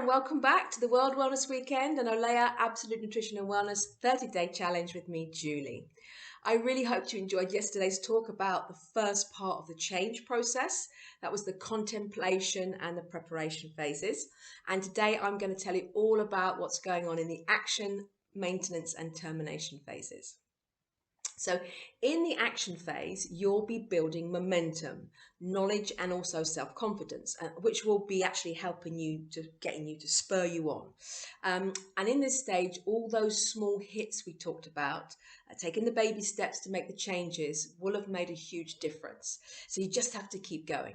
and welcome back to the World Wellness Weekend and Olea Absolute Nutrition and Wellness 30-day challenge with me, Julie. I really hope you enjoyed yesterday's talk about the first part of the change process. That was the contemplation and the preparation phases. And today I'm going to tell you all about what's going on in the action, maintenance and termination phases. So in the action phase, you'll be building momentum, knowledge, and also self-confidence, which will be actually helping you to getting you to spur you on. And in this stage, all those small hits we talked about, taking the baby steps to make the changes, will have made a huge difference. So you just have to keep going.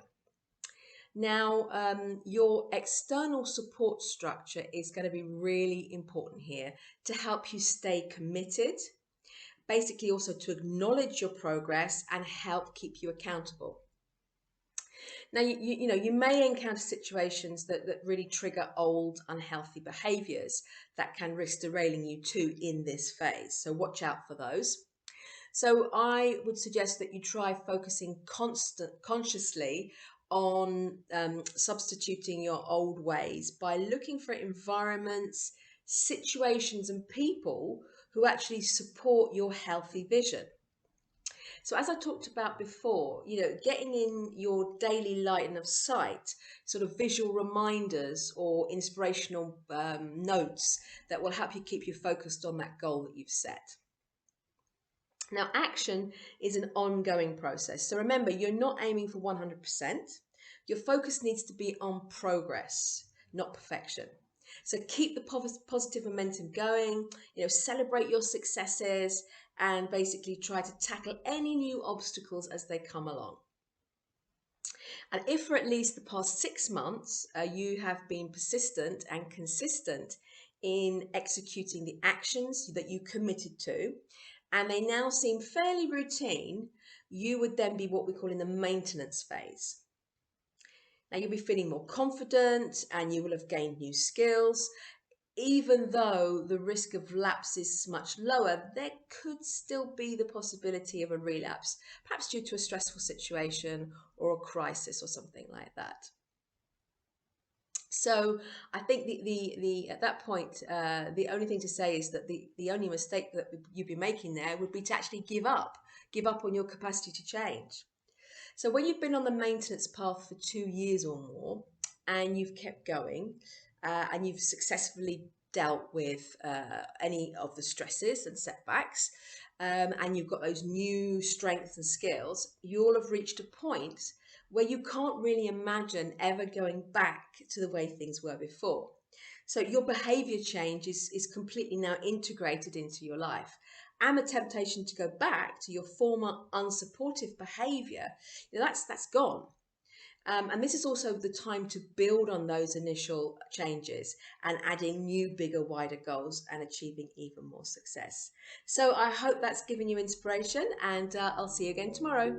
Now, your external support structure is going to be really important here to help you stay committed. Basically also to acknowledge your progress and help keep you accountable. Now, you may encounter situations that really trigger old unhealthy behaviors that can risk derailing you too in this phase. So watch out for those. So I would suggest that you try focusing consciously on substituting your old ways by looking for environments, situations and people who actually support your healthy vision. So as I talked about before, getting in your daily line of sight, sort of visual reminders or inspirational notes that will help you keep you focused on that goal that you've set. Now, action is an ongoing process. So remember, you're not aiming for 100%. Your focus needs to be on progress, not perfection. So keep the positive momentum going, celebrate your successes and basically try to tackle any new obstacles as they come along. And if for at least the past 6 months you have been persistent and consistent in executing the actions that you committed to, and they now seem fairly routine, you would then be what we call in the maintenance phase. Now you'll be feeling more confident and you will have gained new skills. Even though the risk of lapse is much lower, there could still be the possibility of a relapse, perhaps due to a stressful situation or a crisis or something like that. So I think at that point, the only thing to say is that the only mistake that you'd be making there would be to actually give up on your capacity to change. So when you've been on the maintenance path for 2 years or more and you've kept going and you've successfully dealt with any of the stresses and setbacks and you've got those new strengths and skills, you'll have reached a point where you can't really imagine ever going back to the way things were before. So your behavior change is completely now integrated into your life. And the temptation to go back to your former unsupportive behavior, that's gone. And this is also the time to build on those initial changes and adding new, bigger, wider goals and achieving even more success. So I hope that's given you inspiration, and I'll see you again tomorrow.